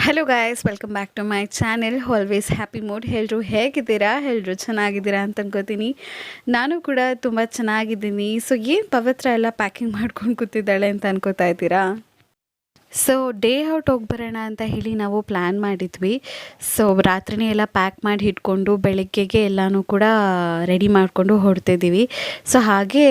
Hello guys, welcome back to my channel always happy mood. ಎಲ್ಲರೂ ಹೇಗಿದ್ದೀರಾ? ಎಲ್ಲರೂ ಚೆನ್ನಾಗಿದ್ದೀರಾ ಅಂತ ಅನ್ಕೋತೀನಿ. ನಾನು ಕೂಡ ತುಂಬ ಚೆನ್ನಾಗಿದ್ದೀನಿ. ಸೊ ಏನು ಪವಿತ್ರ ಎಲ್ಲ ಪ್ಯಾಕಿಂಗ್ ಮಾಡ್ಕೊಂಡು ಕೂತಿದ್ದಾಳೆ ಅಂತ ಅನ್ಕೋತಾ ಇದ್ದೀರಾ? ಸೊ ಡೇ ಔಟ್ ಹೋಗಿ ಬರೋಣ ಅಂತ ಹೇಳಿ ನಾವು ಪ್ಲ್ಯಾನ್ ಮಾಡಿದ್ವಿ. ಸೊ ರಾತ್ರಿನೇ ಎಲ್ಲ ಪ್ಯಾಕ್ ಮಾಡಿ ಇಟ್ಕೊಂಡು ಬೆಳಗ್ಗೆಗೆ ಎಲ್ಲನೂ ಕೂಡ ರೆಡಿ ಮಾಡಿಕೊಂಡು ಹೊರಡ್ತಿದ್ದೀವಿ. ಸೊ ಹಾಗೆ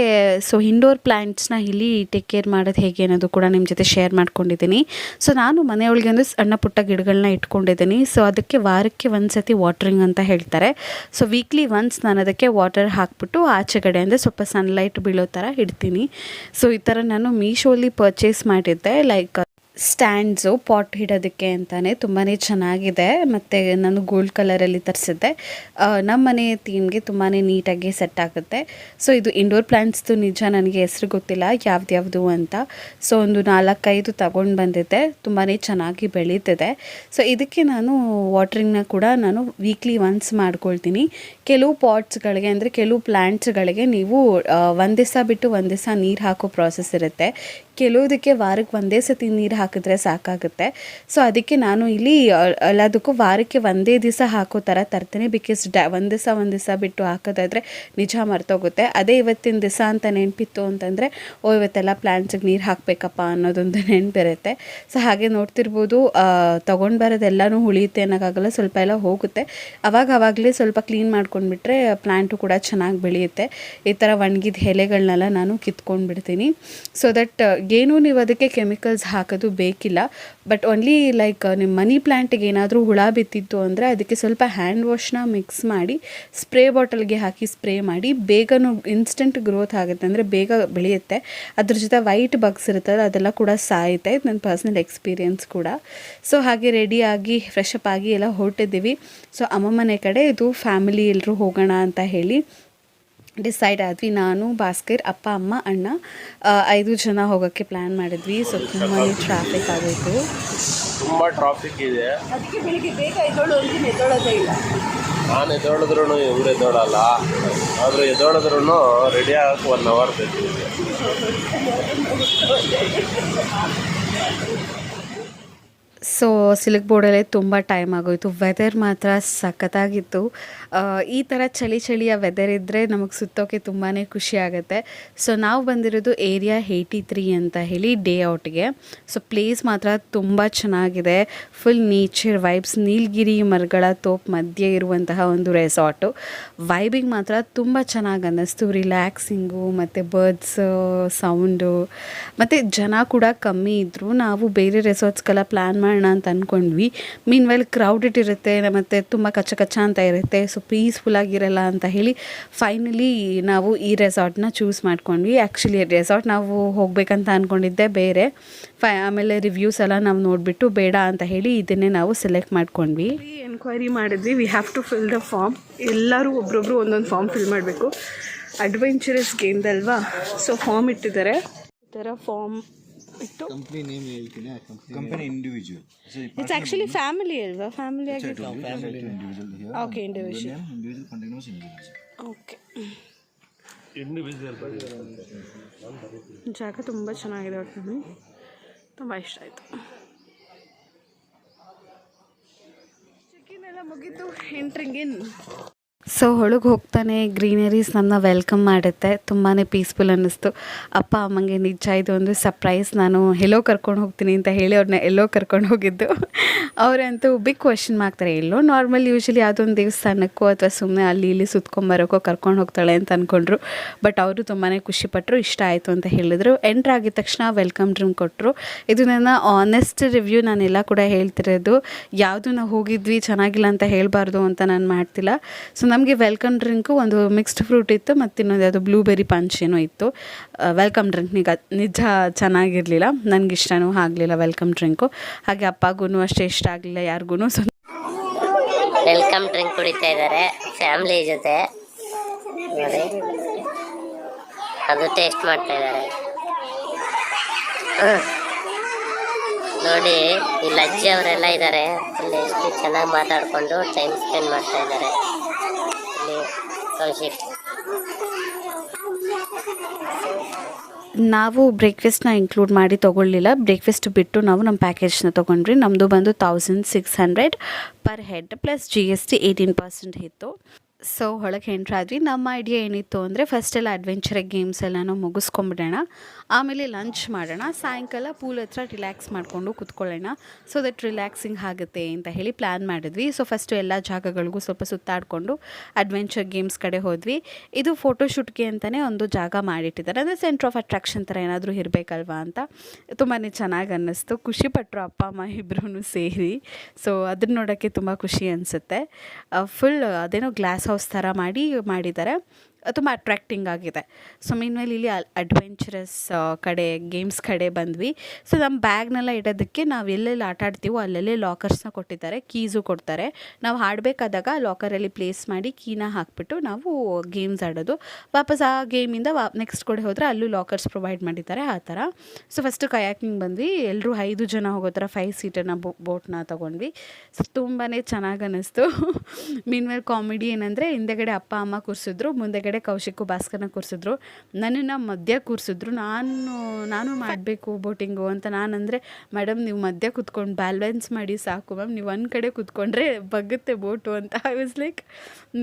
ಇಂಡೋರ್ ಪ್ಲ್ಯಾಂಟ್ಸ್ನ ಇಲ್ಲಿ ಟೇಕ್ ಕೇರ್ ಮಾಡೋದು ಹೇಗೆ ಅನ್ನೋದು ಕೂಡ ನಿಮ್ಮ ಜೊತೆ ಶೇರ್ ಮಾಡ್ಕೊಂಡಿದ್ದೀನಿ. ಸೊ ನಾನು ಮನೆಯೊಳಗೆ ಒಂದು ಸಣ್ಣ ಪುಟ್ಟ ಗಿಡಗಳನ್ನ ಇಟ್ಕೊಂಡಿದ್ದೀನಿ. ಸೊ ಅದಕ್ಕೆ ವಾರಕ್ಕೆ ಒಂದು ಸತಿ ವಾಟ್ರಿಂಗ್ ಅಂತ ಹೇಳ್ತಾರೆ. ಸೊ ವೀಕ್ಲಿ ಒನ್ಸ್ ನಾನು ಅದಕ್ಕೆ ವಾಟರ್ ಹಾಕ್ಬಿಟ್ಟು ಆಚೆಗಡೆ ಅಂದರೆ ಸ್ವಲ್ಪ ಸನ್ಲೈಟ್ ಬೀಳೋ ಥರ ಇಡ್ತೀನಿ. ಸೊ ಈ ಥರ ನಾನು ಮೀಶೋಲಿ ಪರ್ಚೇಸ್ ಮಾಡಿದ್ದೆ, ಲೈಕ್ ಸ್ಟ್ಯಾಂಡ್ಸು ಪಾಟ್ ಇಡೋದಕ್ಕೆ ಅಂತಲೇ ತುಂಬಾ ಚೆನ್ನಾಗಿದೆ. ಮತ್ತು ನಾನು ಗೋಲ್ಡ್ ಕಲರಲ್ಲಿ ತರಿಸಿದ್ದೆ. ನಮ್ಮ ಮನೆ ಥೀಮ್ಗೆ ತುಂಬಾ ನೀಟಾಗಿ ಸೆಟ್ ಆಗುತ್ತೆ. ಸೊ ಇದು ಇಂಡೋರ್ ಪ್ಲ್ಯಾಂಟ್ಸ್ದು ನಿಜ ನನಗೆ ಹೆಸ್ರು ಗೊತ್ತಿಲ್ಲ ಯಾವ್ದು ಅಂತ. ಸೊ ಒಂದು 4-5 ತಗೊಂಡು ಬಂದಿದ್ದೆ, ತುಂಬಾ ಚೆನ್ನಾಗಿ ಬೆಳೀತಿದೆ. ಸೊ ಇದಕ್ಕೆ ನಾನು ವಾಟ್ರಿಂಗ್ನ ಕೂಡ ನಾನು ವೀಕ್ಲಿ ಒನ್ಸ್ ಮಾಡ್ಕೊಳ್ತೀನಿ. ಕೆಲವು ಪಾಟ್ಸ್ಗಳಿಗೆ ಅಂದರೆ ಕೆಲವು ಪ್ಲ್ಯಾಂಟ್ಸ್ಗಳಿಗೆ ನೀವು ಒಂದು ದಿವಸ ಬಿಟ್ಟು ಒಂದು ದಿವಸ ನೀರು ಹಾಕೋ ಪ್ರಾಸೆಸ್ ಇರುತ್ತೆ. ಕೆಲವುದಕ್ಕೆ ವಾರಕ್ಕೆ ಒಂದೇ ಸತಿ ನೀರು ಹಾಕಿದ್ರೆ ಸಾಕಾಗುತ್ತೆ. ಸೊ ಅದಕ್ಕೆ ನಾನು ಇಲ್ಲಿ ಎಲ್ಲದಕ್ಕೂ ವಾರಕ್ಕೆ ಒಂದೇ ದಿವಸ ಹಾಕೋ ಥರ ತರ್ತೀನಿ. ಬಿಕಾಸ್ ಒಂದು ದಿವಸ ಬಿಟ್ಟು ಹಾಕೋದಾದರೆ ನಿಜ ಮರ್ತೋಗುತ್ತೆ. ಅದೇ ಇವತ್ತಿನ ದಿವಸ ಅಂತ ನೆನಪಿತ್ತು ಅಂತಂದರೆ ಇವತ್ತೆಲ್ಲ ಪ್ಲ್ಯಾಂಟ್ಸಿಗೆ ನೀರು ಹಾಕಬೇಕಪ್ಪ ಅನ್ನೋದೊಂದು ನೆನಪಿರುತ್ತೆ. ಸೊ ಹಾಗೆ ನೋಡ್ತಿರ್ಬೋದು, ತೊಗೊಂಡು ಬರೋದೆಲ್ಲನೂ ಉಳಿಯುತ್ತೆ ಅನ್ನೋಕ್ಕಾಗಲ್ಲ, ಸ್ವಲ್ಪ ಎಲ್ಲ ಹೋಗುತ್ತೆ. ಆವಾಗಲೇ ಸ್ವಲ್ಪ ಕ್ಲೀನ್ ಮಾಡ್ಕೊಂಡ್ಬಿಟ್ರೆ ಪ್ಲ್ಯಾಂಟು ಕೂಡ ಚೆನ್ನಾಗಿ ಬೆಳೆಯುತ್ತೆ. ಈ ಥರ ಒಣಗಿದ ಎಲೆಗಳನ್ನೆಲ್ಲ ನಾನು ಕಿತ್ಕೊಂಡು ಬಿಡ್ತೀನಿ. ಸೊ ದಟ್ ಏನು ನೀವು ಅದಕ್ಕೆ ಕೆಮಿಕಲ್ಸ್ ಹಾಕೋದು ಬೇಕಿಲ್ಲ. ಬಟ್ ಓನ್ಲಿ ಲೈಕ್ ನಿಮ್ಮ ಮನಿ ಪ್ಲ್ಯಾಂಟಿಗೆ ಏನಾದರೂ ಹುಳ ಬಿತ್ತಿತ್ತು ಅಂದರೆ ಅದಕ್ಕೆ ಸ್ವಲ್ಪ ಹ್ಯಾಂಡ್ ವಾಶ್ನ ಮಿಕ್ಸ್ ಮಾಡಿ ಸ್ಪ್ರೇ ಬಾಟಲ್ಗೆ ಹಾಕಿ ಸ್ಪ್ರೇ ಮಾಡಿ ಬೇಗನೂ ಇನ್ಸ್ಟೆಂಟ್ ಗ್ರೋತ್ ಆಗುತ್ತೆ, ಅಂದರೆ ಬೇಗ ಬೆಳೆಯುತ್ತೆ. ಅದ್ರ ಜೊತೆ ವೈಟ್ ಬಗ್ಸ್ ಇರುತ್ತಲ್ಲ ಅದೆಲ್ಲ ಕೂಡ ಸಾಯುತ್ತೆ. ಇದು ನನ್ನ ಪರ್ಸ್ನಲ್ ಎಕ್ಸ್ಪೀರಿಯನ್ಸ್ ಕೂಡ. ಸೊ ಹಾಗೆ ರೆಡಿಯಾಗಿ ಫ್ರೆಶ್ ಅಪ್ ಆಗಿ ಎಲ್ಲ ಹೊರಟಿದ್ದೀವಿ. ಸೊ ಅಮ್ಮ ಮನೆ ಕಡೆ ಇದು ಫ್ಯಾಮಿಲಿ ಎಲ್ಲರೂ ಹೋಗೋಣ ಅಂತ ಹೇಳಿ ಡಿಸೈಡ್ ಆದ್ವಿ. ನಾನು, ಭಾಸ್ಕರ್, ಅಪ್ಪ, ಅಮ್ಮ, ಅಣ್ಣ 5 ಜನ ಹೋಗೋಕ್ಕೆ ಪ್ಲ್ಯಾನ್ ಮಾಡಿದ್ವಿ. ಸೊ ತುಂಬಾ ಟ್ರಾಫಿಕ್ ಆಗೋಯಿತು, ತುಂಬ ಟ್ರಾಫಿಕ್ ಇದೆ. ಅದಕ್ಕೆ ಬೆಳಿಗ್ಗೆ ಬೇಗ ಎದ್ದೋಳೋದೇ ಇಲ್ಲ. ನಾನು ಎದ್ದೋಳಿದ್ರೂ ಇವ್ರು ಎದ್ದೋಳಲ್ಲ, ಆದರೂ ಎದ್ದೋಳಿದ್ರೂ ರೆಡಿ ಆಗಕ್ಕೆ 1 ಅವರ್ ಬೇಕು. ಸೊ ಸಿಲ್ಕ್ ಬೋರ್ಡಲ್ಲೇ ತುಂಬ ಟೈಮ್ ಆಗೋಯಿತು. ವೆದರ್ ಮಾತ್ರ ಸಖತ್ತಾಗಿತ್ತು. ಈ ಥರ ಚಳಿಯ ವೆದರ್ ಇದ್ದರೆ ನಮಗೆ ಸುತ್ತೋಕ್ಕೆ ತುಂಬಾ ಖುಷಿ ಆಗುತ್ತೆ. ಸೊ ನಾವು ಬಂದಿರೋದು ಏರಿಯಾ 83 ಅಂತ ಹೇಳಿ ಡೇ ಔಟ್ಗೆ. ಸೊ ಪ್ಲೇಸ್ ಮಾತ್ರ ತುಂಬ ಚೆನ್ನಾಗಿದೆ. ಫುಲ್ ನೇಚರ್ ವೈಬ್ಸ್, ನೀಲಗಿರಿ ಮರಗಳ ತೋಪ್ ಮಧ್ಯೆ ಇರುವಂತಹ ಒಂದು ರೆಸಾರ್ಟು. ವೈಬಿಂಗ್ ಮಾತ್ರ ತುಂಬ ಚೆನ್ನಾಗಿ ಅನ್ನಿಸ್ತು. ರಿಲ್ಯಾಕ್ಸಿಂಗು ಮತ್ತು ಬರ್ಡ್ಸ್ ಸೌಂಡು ಮತ್ತು ಜನ ಕೂಡ ಕಮ್ಮಿ ಇದ್ದರು. ನಾವು ಬೇರೆ ರೆಸಾರ್ಟ್ಸ್ಗೆಲ್ಲ ಪ್ಲ್ಯಾನ್ ಮಾಡೋಣ ಅಂತ ಅಂದ್ಕೊಂಡ್ವಿ. ಮೀನ್ ವೈಲ್ ಕ್ರೌಡೆಡ್ ಇರುತ್ತೆ ಮತ್ತು ತುಂಬ ಕಚ್ಚ ಅಂತ ಇರುತ್ತೆ. ಸೊ ಪೀಸ್ಫುಲ್ಲಾಗಿರಲ್ಲ ಅಂತ ಹೇಳಿ ಫೈನಲಿ ನಾವು ಈ ರೆಸಾರ್ಟ್ನ ಚೂಸ್ ಮಾಡ್ಕೊಂಡ್ವಿ. ಆ್ಯಕ್ಚುಲಿ ರೆಸಾರ್ಟ್ ನಾವು ಹೋಗಬೇಕಂತ ಅಂದ್ಕೊಂಡಿದ್ದೆ ಬೇರೆ. ಆಮೇಲೆ ರಿವ್ಯೂಸ್ ಎಲ್ಲ ನಾವು ನೋಡಿಬಿಟ್ಟು ಬೇಡ ಅಂತ ಹೇಳಿ ಇದನ್ನೇ ನಾವು ಸೆಲೆಕ್ಟ್ ಮಾಡ್ಕೊಂಡ್ವಿ. ಎನ್ಕ್ವೈರಿ ಮಾಡಿದ್ವಿ. We have to fill the form. ಎಲ್ಲರೂ ಒಬ್ರೊಬ್ರು ಒಂದೊಂದು ಫಾರ್ಮ್ ಫಿಲ್ ಮಾಡಬೇಕು. ಅಡ್ವೆಂಚರಸ್ ಗೇಮ್ದಲ್ವಾ, ಸೊ ಫಾರ್ಮ್ ಇಟ್ಟಿದ್ದಾರೆ. ಈ ಥರ ಫಾರ್ಮ್ ಇಟ್ಟು ಕಂಪನಿ ನೇಮ್ ಹೇಳ್ತೀನಿ. Company individual, it's actually family ಅಲ್ವಾ? ಫ್ಯಾಮಿಲಿ ಆಗಿ ಓಕೆ. Individual okay. ಜಾಗ ತುಂಬ ಚೆನ್ನಾಗಿದೆ. ಒಟ್ಟು ತುಂಬ ಇಷ್ಟ ಆಯಿತು. ಚೆಕ್ಕಿನ್ ಎಲ್ಲ ಮುಗೀತು, ಎಂಟ್ರಿಂಗ್ ಇನ್. ಸೊ ಒಳಗೆ ಹೋಗ್ತಾನೆ ಗ್ರೀನರೀಸ್ ನಮ್ಮನ್ನ ವೆಲ್ಕಮ್ ಮಾಡುತ್ತೆ. ತುಂಬಾ ಪೀಸ್ಫುಲ್ ಅನ್ನಿಸ್ತು. ಅಪ್ಪ ಅಮ್ಮಂಗೆ ನಿಜ ಇದು ಒಂದು ಸರ್ಪ್ರೈಸ್. ನಾನು ಎಲ್ಲೋ ಕರ್ಕೊಂಡು ಹೋಗ್ತೀನಿ ಅಂತ ಹೇಳಿ ಅವ್ರನ್ನ ಎಲ್ಲೋ ಕರ್ಕೊಂಡು ಹೋಗಿದ್ದು. ಅವರಂತೂ ಬಿಗ್ ಕ್ವೆಶ್ಚನ್ ಮಾಡ್ತಾರೆ. ಎಲ್ಲೋ ನಾರ್ಮಲ್ ಯೂಶ್ವಲಿ ಯಾವುದೊಂದು ದೇವಸ್ಥಾನಕ್ಕೋ ಅಥವಾ ಸುಮ್ಮನೆ ಅಲ್ಲಿ ಇಲ್ಲಿ ಸುತ್ಕೊಂಬರೋಕ್ಕೋ ಕರ್ಕೊಂಡು ಹೋಗ್ತಾಳೆ ಅಂತ ಅಂದ್ಕೊಂಡ್ರು. ಬಟ್ ಅವರು ತುಂಬಾ ಖುಷಿಪಟ್ಟರು, ಇಷ್ಟ ಆಯಿತು ಅಂತ ಹೇಳಿದರು. ಎಂಟ್ರ್ ಆಗಿದ ತಕ್ಷಣ ವೆಲ್ಕಮ್ ಡ್ರಿಂಕ್ ಕೊಟ್ಟರು. ಇದು ನನ್ನ ಆನೆಸ್ಟ್ ರಿವ್ಯೂ. ನಾನೆಲ್ಲ ಕೂಡ ಹೇಳ್ತಿರೋದು, ಯಾವುದು ನಾವು ಹೋಗಿದ್ವಿ ಚೆನ್ನಾಗಿಲ್ಲ ಅಂತ ಹೇಳಬಾರ್ದು ಅಂತ ನಾನು ಮಾಡ್ತಿಲ್ಲ. ಸೊ ನಮಗೆ ವೆಲ್ಕಮ್ ಡ್ರಿಂಕು ಒಂದು ಮಿಕ್ಸ್ಡ್ ಫ್ರೂಟ್ ಇತ್ತು ಮತ್ತು ಇನ್ನೊಂದು ಯಾವುದು ಬ್ಲೂಬೆರಿ ಪಂಚ್ ಏನೋ ಇತ್ತು. ವೆಲ್ಕಮ್ ಡ್ರಿಂಕ್ ನಿಜ ಚೆನ್ನಾಗಿರಲಿಲ್ಲ, ನನಗಿಷ್ಟನೂ ಆಗಲಿಲ್ಲ ವೆಲ್ಕಮ್ ಡ್ರಿಂಕು. ಹಾಗೆ ಅಪ್ಪಗೂ ಅಷ್ಟೇ ಇಷ್ಟ ಆಗಲಿಲ್ಲ ಯಾರಿಗೂ. ಸೊ ವೆಲ್ಕಮ್ ಡ್ರಿಂಕ್ ಕುಡಿತಾ ಇದ್ದಾರೆ ಫ್ಯಾಮಿಲಿ ಜೊತೆ. ನೋಡಿ, ಅದು ಟೇಸ್ಟ್ ಮಾಡ್ತಾ ಇದ್ದಾರೆ. ನೋಡಿ, ಇಲ್ಲಿ ಅಜ್ಜಿ ಅವರೆಲ್ಲ ಇದ್ದಾರೆ. ಅಲ್ಲಿ ಎಷ್ಟು ಚೆನ್ನಾಗಿ ಮಾತಾಡಿಕೊಂಡು ಟೈಮ್ ಸ್ಪೆಂಡ್ ಮಾಡ್ತಾ ಇದ್ದಾರೆ. ಇಲ್ಲಿ ಕೌಶಿಕ್ ನಾವು ಬ್ರೇಕ್ಫಾಸ್ಟ್ನ ಇನ್ಕ್ಲೂಡ್ ಮಾಡಿ ತೊಗೊಳ್ಳಿಲ್ಲ. ಬ್ರೇಕ್ಫಾಸ್ಟ್ ಬಿಟ್ಟು ನಾವು ನಮ್ಮ ಪ್ಯಾಕೇಜ್ನ ತೊಗೊಂಡ್ರಿ. ನಮ್ಮದು ಬಂದು 1600 ಪರ್ ಹೆಡ್ ಪ್ಲಸ್ GST 18% ಇತ್ತು. ಸೊ ಒಳಗೆ ಎಂಟ್ರಾದ್ವಿ. ನಮ್ಮ ಐಡಿಯಾ ಏನಿತ್ತು ಅಂದರೆ ಫಸ್ಟೆಲ್ಲ ಅಡ್ವೆಂಚರ್ ಗೇಮ್ಸ್ ಎಲ್ಲನೂ ಮುಗಿಸ್ಕೊಂಬಿಡೋಣ, ಆಮೇಲೆ ಲಂಚ್ ಮಾಡೋಣ, ಸಾಯಂಕಾಲ ಪೂಲ್ ಹತ್ರ ರಿಲ್ಯಾಕ್ಸ್ ಮಾಡಿಕೊಂಡು ಕೂತ್ಕೊಳ್ಳೋಣ, ಸೊ ದಟ್ ರಿಲ್ಯಾಕ್ಸಿಂಗ್ ಆಗುತ್ತೆ ಅಂತ ಹೇಳಿ ಪ್ಲ್ಯಾನ್ ಮಾಡಿದ್ವಿ. ಸೊ ಫಸ್ಟು ಎಲ್ಲ ಜಾಗಗಳಿಗೂ ಸ್ವಲ್ಪ ಸುತ್ತಾಡಿಕೊಂಡು ಅಡ್ವೆಂಚರ್ ಗೇಮ್ಸ್ ಕಡೆ ಹೋದ್ವಿ. ಇದು ಫೋಟೋಶೂಟ್ಗೆ ಅಂತಲೇ ಒಂದು ಜಾಗ ಮಾಡಿಟ್ಟಿದ್ದಾರೆ, ಅಂದರೆ ಸೆಂಟ್ರ್ ಆಫ್ ಅಟ್ರಾಕ್ಷನ್ ಥರ ಏನಾದರೂ ಇರಬೇಕಲ್ವಾ ಅಂತ. ತುಂಬಾ ಚೆನ್ನಾಗಿ ಅನ್ನಿಸ್ತು, ಖುಷಿಪಟ್ಟರು ಅಪ್ಪ ಅಮ್ಮ ಇಬ್ಬರೂ ಸೇರಿ. ಸೊ ಅದನ್ನ ನೋಡೋಕ್ಕೆ ತುಂಬ ಖುಷಿ ಅನಿಸುತ್ತೆ. ಫುಲ್ ಅದೇನೋ ಗ್ಲಾಸ್ ಹೌಸ್ ಥರ ಮಾಡಿದ್ದಾರೆ, ತುಂಬ ಅಟ್ರ್ಯಾಕ್ಟಿಂಗ್ ಆಗಿದೆ. ಸೊ ಮೀನ್ಮೇಲೆ ಇಲ್ಲಿ ಅಡ್ವೆಂಚರಸ್ ಕಡೆ ಗೇಮ್ಸ್ ಕಡೆ ಬಂದ್ವಿ. ಸೊ ನಮ್ಮ ಬ್ಯಾಗ್ನೆಲ್ಲ ಇಡೋದಕ್ಕೆ ನಾವು ಎಲ್ಲೆಲ್ಲಿ ಆಟ ಆಡ್ತೀವೋ ಅಲ್ಲೆಲ್ಲೇ ಲಾಕರ್ಸ್ನ ಕೊಟ್ಟಿದ್ದಾರೆ, ಕೀಸು ಕೊಡ್ತಾರೆ. ನಾವು ಆಡಬೇಕಾದಾಗ ಲಾಕರಲ್ಲಿ ಪ್ಲೇಸ್ ಮಾಡಿ ಕೀನ ಹಾಕಿಬಿಟ್ಟು ನಾವು ಗೇಮ್ಸ್ ಆಡೋದು. ವಾಪಸ್ ಆ ಗೇಮಿಂದ ನೆಕ್ಸ್ಟ್ ಕಡೆ ಹೋದರೆ ಅಲ್ಲೂ ಲಾಕರ್ಸ್ ಪ್ರೊವೈಡ್ ಮಾಡಿದ್ದಾರೆ, ಆ ಥರ. ಸೊ ಫಸ್ಟು ಕಯಾಕಿಂಗ್ ಬಂದ್ವಿ, ಎಲ್ಲರೂ 5 ಜನ ಹೋಗೋ ಥರ 5 ಸೀಟರ್ನ ಬೋಟ್ನ ತೊಗೊಂಡ್ವಿ. ಸೊ ತುಂಬಾ ಚೆನ್ನಾಗಿ ಅನ್ನಿಸ್ತು. ಮೀನ್ಮೇಲೆ ಕಾಮಿಡಿ ಏನಂದರೆ ಹಿಂದೆಗಡೆ ಅಪ್ಪ ಅಮ್ಮ ಕೂರಿಸಿದ್ರು, ಮುಂದೆಗಡೆ ಕೌಶಿಕು ಭಾಸ್ಕರ್ನ ಕೂರಿಸಿದ್ರು, ನನ್ನನ್ನು ಮಧ್ಯ ಕೂರಿಸಿದ್ರು. ನಾನು ಮಾಡಬೇಕು ಬೋಟಿಂಗು ಅಂತ ನಾನಂದರೆ, ಮೇಡಮ್ ನೀವು ಮಧ್ಯ ಕೂತ್ಕೊಂಡು ಬ್ಯಾಲೆನ್ಸ್ ಮಾಡಿ ಸಾಕು ಮ್ಯಾಮ್, ನೀವು ಒಂದು ಕಡೆ ಕೂತ್ಕೊಂಡ್ರೆ ಬಗ್ಗುತ್ತೆ ಬೋಟು ಅಂತ. ಐ ವಾಸ್ ಲೈಕ್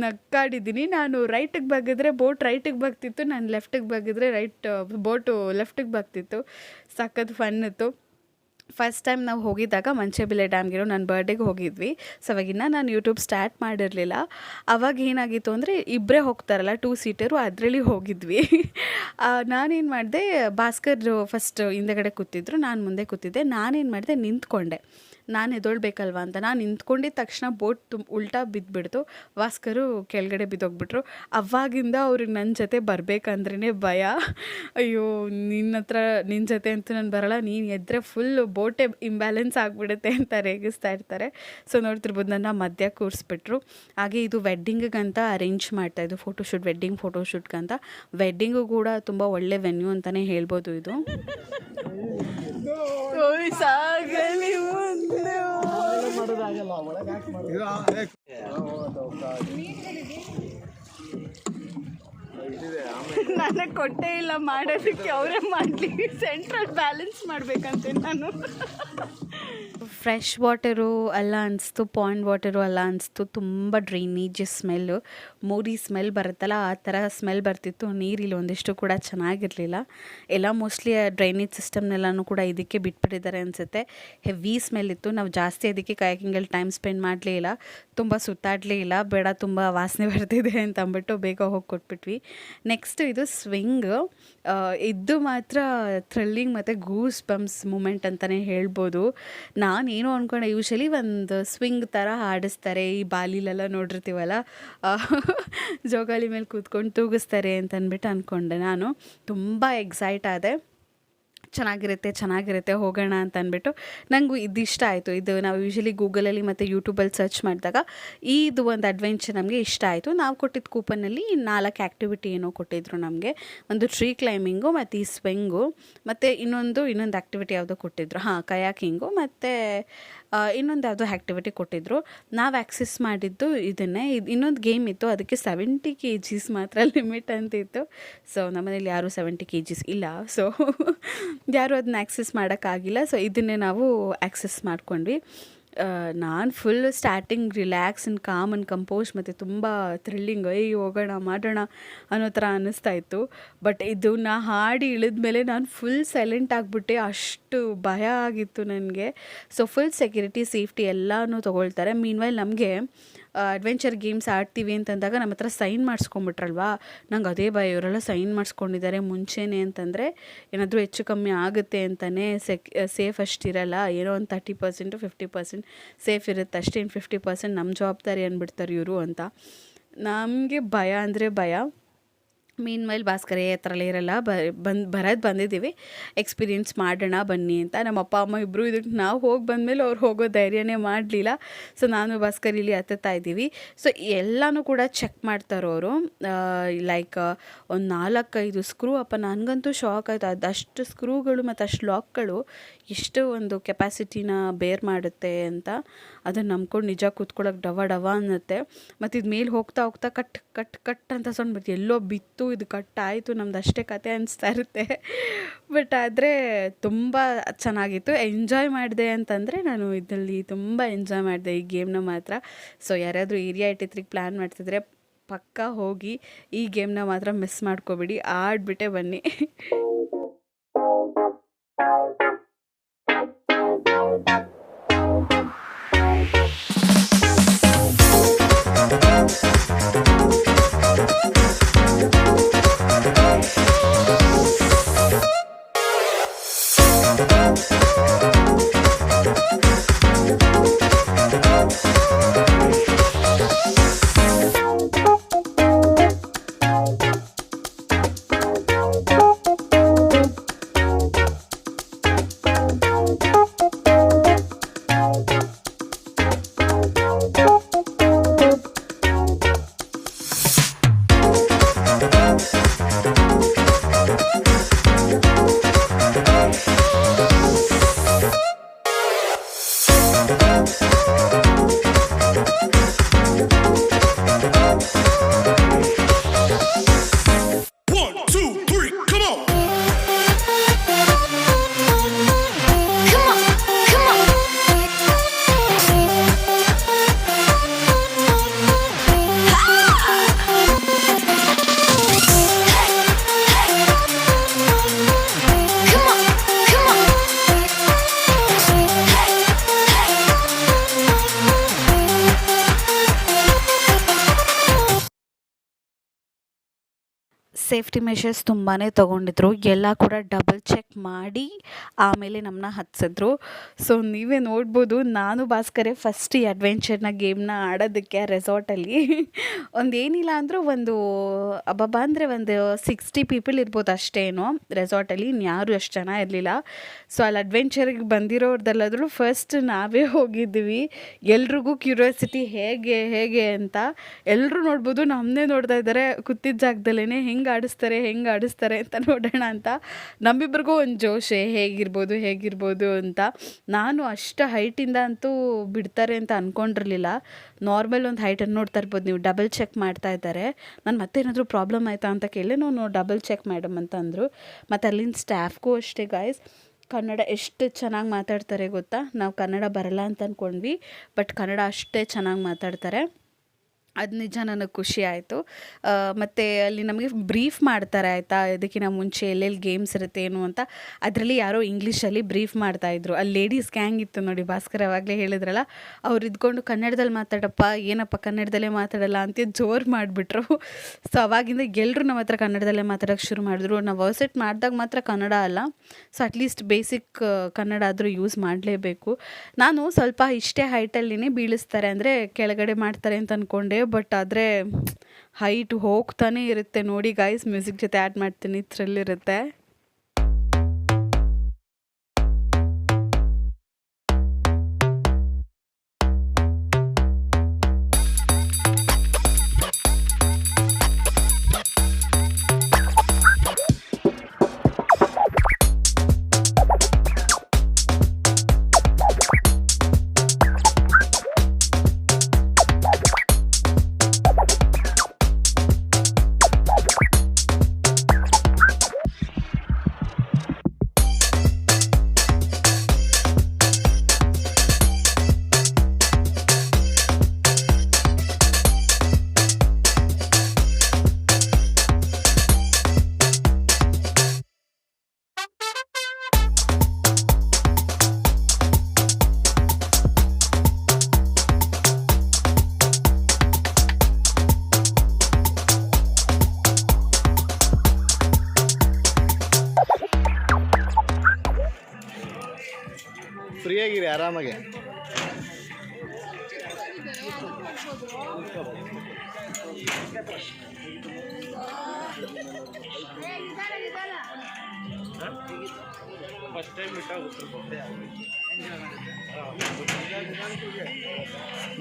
ನಕ್ಕಾಡಿದ್ದೀನಿ. ನಾನು ರೈಟಿಗೆ ಬಗ್ಗಿದ್ರೆ ಬೋಟ್ ರೈಟಿಗೆ ಬಗ್ತಿತ್ತು, ನಾನು ಲೆಫ್ಟಿಗೆ ಬಗ್ಗಿದ್ರೆ ಬೋಟು ಲೆಫ್ಟಿಗೆ ಬಗ್ತಿತ್ತು. ಸಖತ್ ಫನ್ ಇತ್ತು. ಫಸ್ಟ್ ಟೈಮ್ ನಾವು ಹೋಗಿದ್ದಾಗ ಮಂಚೇಬಿಲೆ ಡ್ಯಾಮ್ಗಿರೋ ನನ್ನ ಬರ್ಡೇಗೆ ಹೋಗಿದ್ವಿ. ಸೊ ಅವಾಗಿನ್ನ ನಾನು ಯೂಟ್ಯೂಬ್ ಸ್ಟಾರ್ಟ್ ಮಾಡಿರಲಿಲ್ಲ. ಅವಾಗ ಏನಾಗಿತ್ತು ಅಂದರೆ ಇಬ್ಬರೇ ಹೋಗ್ತಾರಲ್ಲ 2 ಸೀಟರು, ಅದರಲ್ಲಿ ಹೋಗಿದ್ವಿ. ನಾನೇನು ಮಾಡಿದೆ, ಭಾಸ್ಕರ್ ಫಸ್ಟ್ ಹಿಂದೆಗಡೆ ಕೂತಿದ್ರು, ನಾನು ಮುಂದೆ ಕೂತಿದ್ದೆ. ನಾನೇನು ಮಾಡಿದೆ, ನಿಂತ್ಕೊಂಡೆ. ನಾನು ಎದೊಳ್ಬೇಕಲ್ವ ಅಂತ ನಾನು ನಿಂತ್ಕೊಂಡಿದ್ದ ತಕ್ಷಣ ಬೋಟ್ ಉಲ್ಟಾ ಬಿದ್ದುಬಿಡ್ತು. ಭಾಸ್ಕರು ಕೆಳಗಡೆ ಬಿದ್ದೋಗ್ಬಿಟ್ರು. ಅವಾಗಿಂದ ಅವ್ರಿಗೆ ನನ್ನ ಜೊತೆ ಬರಬೇಕಂದ್ರೇ ಭಯ. ಅಯ್ಯೋ ನಿನ್ನ ಜೊತೆ ಅಂತೂ ನಾನು ಬರೋಲ್ಲ, ನೀನು ಎದ್ದರೆ ಫುಲ್ ಬೋಟೇ ಇಂಬ್ಯಾಲೆನ್ಸ್ ಆಗಿಬಿಡುತ್ತೆ ಅಂತ ರೇಗಿಸ್ತಾ ಇರ್ತಾರೆ. ಸೊ ನೋಡ್ತಿರ್ಬೋದು, ನನ್ನ ಮಧ್ಯ ಕೂರಿಸ್ಬಿಟ್ರು. ಹಾಗೆ ಇದು ವೆಡ್ಡಿಂಗಿಗಂತ ಅರೇಂಜ್ ಮಾಡ್ತಾಯಿದ್ದು, ಫೋಟೋಶೂಟ್, ವೆಡ್ಡಿಂಗ್ ಫೋಟೋಶೂಟ್ಗಂತ. ವೆಡ್ಡಿಂಗು ಕೂಡ ತುಂಬ ಒಳ್ಳೆ ವೆನ್ಯೂ ಅಂತಲೇ ಹೇಳ್ಬೋದು ಇದು. ಸಾಗಲಿ ನನಗೆ ಕೊಟ್ಟೇ ಇಲ್ಲ ಮಾಡೋದಕ್ಕೆ, ಅವರೇ ಮಾಡಲಿ, ಸೆಂಟ್ರಲ್ ಬ್ಯಾಲೆನ್ಸ್ ಮಾಡಬೇಕಂತೆ ನಾನು. ಫ್ರೆಶ್ ವಾಟರು ಅಲ್ಲ ಅನಿಸ್ತು, ಪಾಂಡ್ ವಾಟರು ಅಲ್ಲ ಅನಿಸ್ತು. ತುಂಬ ಡ್ರೈನೇಜ್ ಸ್ಮೆಲ್ಲು, ಮೋರಿ ಸ್ಮೆಲ್ ಬರುತ್ತಲ್ಲ ಆ ಥರ ಸ್ಮೆಲ್ ಬರ್ತಿತ್ತು. ನೀರಿಲ್ಲ ಒಂದಿಷ್ಟು ಕೂಡ ಚೆನ್ನಾಗಿರಲಿಲ್ಲ. ಎಲ್ಲ ಮೋಸ್ಟ್ಲಿ ಡ್ರೈನೇಜ್ ಸಿಸ್ಟಮ್ನೆಲ್ಲನೂ ಕೂಡ ಇದಕ್ಕೆ ಬಿಟ್ಬಿಟ್ಟಿದ್ದಾರೆ ಅನಿಸುತ್ತೆ. ಹೆವಿ ಸ್ಮೆಲ್ ಇತ್ತು. ನಾವು ಜಾಸ್ತಿ ಅದಕ್ಕೆ ಕಯಾಕಿಂಗಲ್ಲಿ ಟೈಮ್ ಸ್ಪೆಂಡ್ ಮಾಡಲೇ ಇಲ್ಲ, ತುಂಬ ಸುತ್ತಾಡಲೇ ಇಲ್ಲ. ಬೇಡ, ತುಂಬ ವಾಸನೆ ಬರ್ತಿದೆ ಅಂತ ಅಂದ್ಬಿಟ್ಟು ಬೇಗ ಹೋಗಿ ಕೊಟ್ಬಿಟ್ವಿ. ನೆಕ್ಸ್ಟ್ ಇದು ಸ್ವಿಂಗ್. ಇದು ಮಾತ್ರ ಥ್ರಿಲ್ಲಿಂಗ್ ಮತ್ತು ಗೂಸ್ ಬಂಪ್ಸ್ ಮೂಮೆಂಟ್ ಅಂತಲೇ ಹೇಳ್ಬೋದು. ನಾನೇನು ಅಂದ್ಕೊಂಡೆ, ಯೂಶಲಿ ಒಂದು ಸ್ವಿಂಗ್ ಥರ ಆಡಿಸ್ತಾರೆ, ಈ ಬಾಲಿಲೆಲ್ಲ ನೋಡಿರ್ತೀವಲ್ಲ, ಜೋಗಾಲಿ ಮೇಲೆ ಕೂತ್ಕೊಂಡು ತೂಗಿಸ್ತಾರೆ ಅಂತ ಅಂದ್ಬಿಟ್ಟು ಅಂದ್ಕೊಂಡೆ. ನಾನು ತುಂಬ ಎಕ್ಸೈಟ್ ಆದೆ. ಚೆನ್ನಾಗಿರುತ್ತೆ ಹೋಗೋಣ ಅಂತ ಅಂದ್ಬಿಟ್ಟು ನನಗೂ ಇದಿಷ್ಟ ಆಯಿತು. ಇದು ನಾವು ಯೂಶಲಿ ಗೂಗಲಲ್ಲಿ ಮತ್ತು ಯೂಟ್ಯೂಬಲ್ಲಿ ಸರ್ಚ್ ಮಾಡಿದಾಗ ಇದು ಒಂದು ಅಡ್ವೆಂಚರ್ ನಮಗೆ ಇಷ್ಟ ಆಯಿತು. ನಾವು ಕೊಟ್ಟಿದ್ದ ಕೂಪನ್ನಲ್ಲಿ 4 ಆ್ಯಕ್ಟಿವಿಟಿ ಏನೋ ಕೊಟ್ಟಿದ್ದರು ನಮಗೆ. ಒಂದು ಟ್ರೀ ಕ್ಲೈಂಬಿಂಗು ಮತ್ತು ಈ ಸ್ವಿಂಗು ಮತ್ತು ಇನ್ನೊಂದು ಆ್ಯಕ್ಟಿವಿಟಿ ಯಾವುದೋ ಕೊಟ್ಟಿದ್ದರು, ಕಯಾಕಿಂಗು ಮತ್ತು ಇನ್ನೊಂದು ಯಾವುದೋ ಆ್ಯಕ್ಟಿವಿಟಿ ಕೊಟ್ಟಿದ್ದರು. ನಾವು ಆ್ಯಕ್ಸೆಸ್ ಮಾಡಿದ್ದು ಇದನ್ನೇ. ಇನ್ನೊಂದು ಗೇಮ್ ಇತ್ತು, ಅದಕ್ಕೆ 70 kgs ಮಾತ್ರ ಲಿಮಿಟ್ ಅಂತ ಇತ್ತು. ಸೊ ನಮ್ಮನೇಲಿ ಯಾರೂ 70 kgs ಇಲ್ಲ, ಸೊ ಯಾರೂ ಅದನ್ನ ಆ್ಯಕ್ಸೆಸ್ ಮಾಡೋಕ್ಕಾಗಿಲ್ಲ. ಸೊ ಇದನ್ನೇ ನಾವು ಆ್ಯಕ್ಸೆಸ್ ಮಾಡ್ಕೊಂಡ್ವಿ. ನಾನು full starting relax and com and compose ಮತ್ತು ತುಂಬ ಥ್ರಿಲ್ಲಿಂಗ್, ಹೋಗೋಣ ಮಾಡೋಣ ಅನ್ನೋ ಥರ ಅನ್ನಿಸ್ತಾ ಇತ್ತು. ಬಟ್ ಇದು ಹಾಡಿ ಇಳಿದ ಮೇಲೆ ನಾನು ಫುಲ್ ಸೈಲೆಂಟ್ ಆಗಿಬಿಟ್ಟೆ, ಅಷ್ಟು ಭಯ ಆಗಿತ್ತು ನನಗೆ. ಸೊ ಫುಲ್ ಸೆಕ್ಯೂರಿಟಿ, ಸೇಫ್ಟಿ ಎಲ್ಲನೂ ತೊಗೊಳ್ತಾರೆ. ಮೀನ್ವೈಲ್ ನಮಗೆ ಅಡ್ವೆಂಚರ್ ಗೇಮ್ಸ್ ಆಡ್ತೀವಿ ಅಂತಂದಾಗ ನಮ್ಮ ಹತ್ರ ಸೈನ್ ಮಾಡಿಸ್ಕೊಂಬಿಟ್ರಲ್ವಾ, ನಂಗೆ ಅದೇ ಭಯ. ಇವರೆಲ್ಲ ಸೈನ್ ಮಾಡಿಸ್ಕೊಂಡಿದ್ದಾರೆ ಮುಂಚೆನೇ ಅಂತಂದರೆ ಏನಾದರೂ ಹೆಚ್ಚು ಕಮ್ಮಿ ಆಗುತ್ತೆ ಅಂತಲೇ. ಸೇಫ್ ಅಷ್ಟಿರಲ್ಲ, ಏನೋ ಒಂದು 30% 50% ಸೇಫ್ ಇರುತ್ತೆ ಅಷ್ಟೇ, ಇನ್ನು 50% ನಮ್ಮ ಜವಾಬ್ದಾರಿ ಅಂದ್ಬಿಡ್ತಾರೆ ಇವರು ಅಂತ. ನಮಗೆ ಭಯ ಅಂದರೆ ಭಯ. ಮೀನ್ಮೇಲೆ ಭಾಸ್ಕರೇ ಹತ್ರಲ್ಲೇ ಇರಲ್ಲ, ಬಂದಿದ್ದೀವಿ, ಎಕ್ಸ್ಪೀರಿಯೆನ್ಸ್ ಮಾಡೋಣ ಬನ್ನಿ ಅಂತ. ನಮ್ಮ ಅಪ್ಪ ಅಮ್ಮ ಇಬ್ಬರು ಇದಕ್ಕೆ ನಾವು ಹೋಗಿ ಬಂದಮೇಲೆ ಅವ್ರು ಹೋಗೋ ಧೈರ್ಯನೇ ಮಾಡಲಿಲ್ಲ. ಸೊ ನಾನು ಭಾಸ್ಕರ್ ಇಲ್ಲಿ ಹತ್ತುತ್ತಾ ಇದ್ದೀವಿ. ಸೊ ಎಲ್ಲನೂ ಕೂಡ ಚೆಕ್ ಮಾಡ್ತಾರವರು, ಲೈಕ್ ಒಂದು 4-5 ಸ್ಕ್ರೂ. ಅಪ್ಪ ನನಗಂತೂ ಶಾಕ್ ಆಯಿತು, ಅದಷ್ಟು ಸ್ಕ್ರೂಗಳು ಮತ್ತು ಅಷ್ಟು ಲಾಕ್ಗಳು ಎಷ್ಟು ಒಂದು ಕೆಪಾಸಿಟಿನ ಬೇರ್ ಮಾಡುತ್ತೆ ಅಂತ. ಅದನ್ನು ನಂಬ್ಕೊಂಡು ನಿಜ ಕೂತ್ಕೊಳ್ಳೋಕೆ ಡವ ಅನ್ನತ್ತೆ. ಮತ್ತು ಇದು ಮೇಲೆ ಹೋಗ್ತಾ ಕಟ್ ಕಟ್ ಕಟ್ ಅಂತ ಸೌಂಡ್ ಬರುತ್ತೆ. ಎಲ್ಲೋ ಬಿತ್ತು ಇದು ಕಟ್ಟಾಯಿತು ನಮ್ದು ಅಷ್ಟೇ ಕತೆ ಅನಿಸ್ತಾ ಇರುತ್ತೆ. ಬಟ್ ಆದರೆ ತುಂಬ ಚೆನ್ನಾಗಿತ್ತು. ಎಂಜಾಯ್ ಮಾಡಿದೆ ಅಂತಂದರೆ ನಾನು ಇದರಲ್ಲಿ ತುಂಬ ಎಂಜಾಯ್ ಮಾಡಿದೆ ಈ ಗೇಮ್ನ ಮಾತ್ರ. ಸೊ ಯಾರಾದರೂ ಏರಿಯಾ 83 ಪ್ಲ್ಯಾನ್ ಮಾಡ್ತಿದ್ರೆ ಪಕ್ಕಾ ಹೋಗಿ ಈ ಗೇಮ್ನ ಮಾತ್ರ ಮಿಸ್ ಮಾಡ್ಕೋಬೇಡಿ, ಆಡಿಬಿಟ್ಟೆ ಬನ್ನಿ. ಸೇಫ್ಟಿ ಮೆಷರ್ಸ್ ತುಂಬಾ ತೊಗೊಂಡಿದ್ರು. ಎಲ್ಲ ಕೂಡ ಡಬಲ್ ಚೆಕ್ ಮಾಡಿ ಆಮೇಲೆ ನಮ್ಮನ್ನ ಹತ್ತಿಸಿದ್ರು. ಸೊ ನೀವೇ ನೋಡ್ಬೋದು, ನಾನು ಭಾಸ್ಕರೇ ಫಸ್ಟ್ ಈ ಅಡ್ವೆಂಚರ್ನ ಗೇಮ್ನ ಆಡೋದಕ್ಕೆ ರೆಸಾರ್ಟಲ್ಲಿ ಏನಿಲ್ಲ ಅಂದರೂ ಒಂದು ಅಬ್ಬಬ್ಬ ಅಂದರೆ ಒಂದು 60 ಪೀಪಲ್ ಇರ್ಬೋದು ಅಷ್ಟೇನೋ ರೆಸಾರ್ಟಲ್ಲಿ, ಇನ್ಯಾರು ಅಷ್ಟು ಜನ ಇರಲಿಲ್ಲ. ಸೊ ಅಲ್ಲಿ ಅಡ್ವೆಂಚರಿಗೆ ಬಂದಿರೋರ್ದಲ್ಲಾದರೂ ಫಸ್ಟ್ ನಾವೇ ಹೋಗಿದ್ವಿ. ಎಲ್ರಿಗೂ ಕ್ಯೂರಿಯಾಸಿಟಿ ಹೇಗೆ ಅಂತ. ಎಲ್ಲರೂ ನೋಡ್ಬೋದು, ನಮ್ಮನ್ನೇ ನೋಡ್ತಾ ಇದ್ದಾರೆ ಕೂತಿದ್ದ ಜಾಗದಲ್ಲೇ, ಹೆಂಗೆ ಆಡಿಸ್ತಾರೆ ಅಂತ ನೋಡೋಣ ಅಂತ. ನಮ್ಮಿಬ್ಬರಿಗೂ ಒಂದು ಜೋಶೆ ಹೇಗಿರ್ಬೋದು ಅಂತ. ನಾನು ಅಷ್ಟು ಹೈಟಿಂದ ಅಂತೂ ಬಿಡ್ತಾರೆ ಅಂತ ಅಂದ್ಕೊಂಡಿರಲಿಲ್ಲ. ನಾರ್ಮಲ್ ಒಂದು ಹೈಟನ್ನು ನೋಡ್ತಾ ಇರ್ಬೋದು ನೀವು, ಡಬಲ್ ಚೆಕ್ ಮಾಡ್ತಾ ಇದ್ದಾರೆ. ನಾನು ಮತ್ತೇನಾದರೂ ಪ್ರಾಬ್ಲಮ್ ಆಯಿತಾ ಅಂತ ಕೇಳಿ ನಾನು ಡಬಲ್ ಚೆಕ್ ಮೇಡಮ್ ಅಂತ ಅಂದರು. ಮತ್ತು ಅಲ್ಲಿನ ಸ್ಟಾಫ್ಗೂ ಅಷ್ಟೇ ಗಾಯ್ಸ್, ಕನ್ನಡ ಎಷ್ಟು ಚೆನ್ನಾಗಿ ಮಾತಾಡ್ತಾರೆ ಗೊತ್ತಾ. ನಾವು ಕನ್ನಡ ಬರಲ್ಲ ಅಂತ ಅಂದ್ಕೊಂಡ್ವಿ, ಬಟ್ ಕನ್ನಡ ಅಷ್ಟೇ ಚೆನ್ನಾಗಿ ಮಾತಾಡ್ತಾರೆ. ಅದು ನಿಜ, ನನಗೆ ಖುಷಿ ಆಯಿತು. ಮತ್ತು ಅಲ್ಲಿ ನಮಗೆ ಬ್ರೀಫ್ ಮಾಡ್ತಾರೆ ಆಯಿತಾ, ಇದಕ್ಕಿಂತ ಮುಂಚೆ ಎಲ್ಲೆಲ್ಲಿ ಗೇಮ್ಸ್ ಇರುತ್ತೆ ಏನು ಅಂತ. ಅದರಲ್ಲಿ ಯಾರೋ ಇಂಗ್ಲೀಷಲ್ಲಿ ಬ್ರೀಫ್ ಮಾಡ್ತಾಯಿದ್ರು. ಅಲ್ಲಿ ಲೇಡೀಸ್ ಗ್ಯಾಂಗ್ ಇತ್ತು ನೋಡಿ, ಭಾಸ್ಕರ್ ಅವಾಗಲೇ ಹೇಳಿದ್ರಲ್ಲ, ಅವ್ರು ಇದ್ಕೊಂಡು ಕನ್ನಡದಲ್ಲಿ ಮಾತಾಡಪ್ಪ, ಏನಪ್ಪ ಕನ್ನಡದಲ್ಲೇ ಮಾತಾಡಲ್ಲ ಅಂತ ಜೋರು ಮಾಡಿಬಿಟ್ರು. ಸೊ ಅವಾಗಿಂದ ಎಲ್ಲರೂ ನಮ್ಮ ಹತ್ರ ಕನ್ನಡದಲ್ಲೇ ಮಾತಾಡೋಕ್ಕೆ ಶುರು ಮಾಡಿದ್ರು. ನಾವು ವರ್ಸೆಟ್ ಮಾಡಿದಾಗ ಮಾತ್ರ ಕನ್ನಡ ಅಲ್ಲ, ಸೊ ಅಟ್ಲೀಸ್ಟ್ ಬೇಸಿಕ್ ಕನ್ನಡ ಆದರೂ ಯೂಸ್ ಮಾಡಲೇಬೇಕು. ನಾನು ಸ್ವಲ್ಪ ಇಷ್ಟೇ ಹೈಟಲ್ಲಿನೇ ಬೀಳಿಸ್ತಾರೆ ಅಂದರೆ ಕೆಳಗಡೆ ಮಾಡ್ತಾರೆ ಅಂತ ಅಂದ್ಕೊಂಡೆ, ಬಟ್ ಆದರೆ ಹೈಟ್ ಹೋಗ್ತಾನೆ ಇರುತ್ತೆ ನೋಡಿ ಗಾಯ್ಸ್. ಮ್ಯೂಸಿಕ್ ಜೊತೆ ಆ್ಯಡ್ ಮಾಡ್ತೀನಿ, ಥ್ರಿಲ್ ಇರುತ್ತೆ. ಫ್ರೀಯಾಗಿರಿ ಆರಾಮಾಗಿ.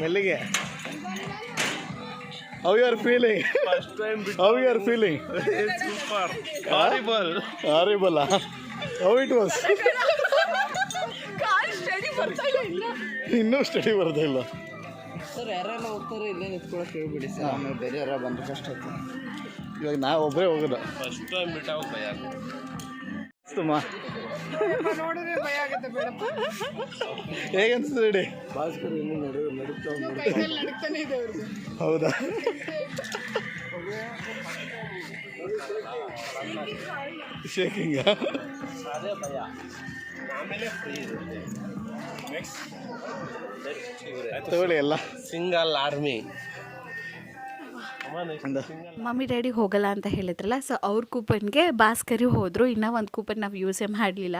ಮೆಲ್ಲಿಗೆ. How you are feeling? First time. How you are feeling? It's super. Horrible. Horrible. How it was? ಇನ್ನೂ ಸ್ಟಡಿ ಬರ್ತಾ ಇಲ್ಲ ಸರ್. ಯಾರೆಲ್ಲ ಹೋಗ್ತಾರೆ ಇಲ್ಲೇ ನಿಂತ್ಕೊಳಕ್ಕೆ ಹೇಳ್ಬಿಡಿ ಸರ್, ಆಮೇಲೆ ಬೇರೆ ಯಾರು ಬಂದ್ರೆ ಕಷ್ಟ ಆಯ್ತು. ಇವಾಗ ನಾವು ಒಬ್ಬರೇ ಹೋಗೋದು. ಫಸ್ಟ್ ಟೈಮ್ ಬಿಟ್ಟಾಗ ಭಯ ಅಮ್ಮ ಹೇಗನ್ಸ್ತದೆ ಹೇಳಿ. ಹೌದಾ? ಶೇಕಿಂಗ ಅದೇ ಭಯ. ಆಮೇಲೆ ಫ್ರೀ ಇರುತ್ತೆ. ತಗೊಳ್ಳಿ ಎಲ್ಲ. Single army. ಮಮ್ಮಿ ಡ್ಯಾಡಿ ಹೋಗಲ್ಲ ಅಂತ ಹೇಳಿದ್ರಲ್ಲ, ಸೊ ಅವ್ರ ಕೂಪನ್ಗೆ ಭಾಸ್ಕರಿ ಹೋದರು. ಇನ್ನೂ ಒಂದು ಕೂಪನ್ ನಾವು ಯೂಸೇ ಮಾಡಲಿಲ್ಲ,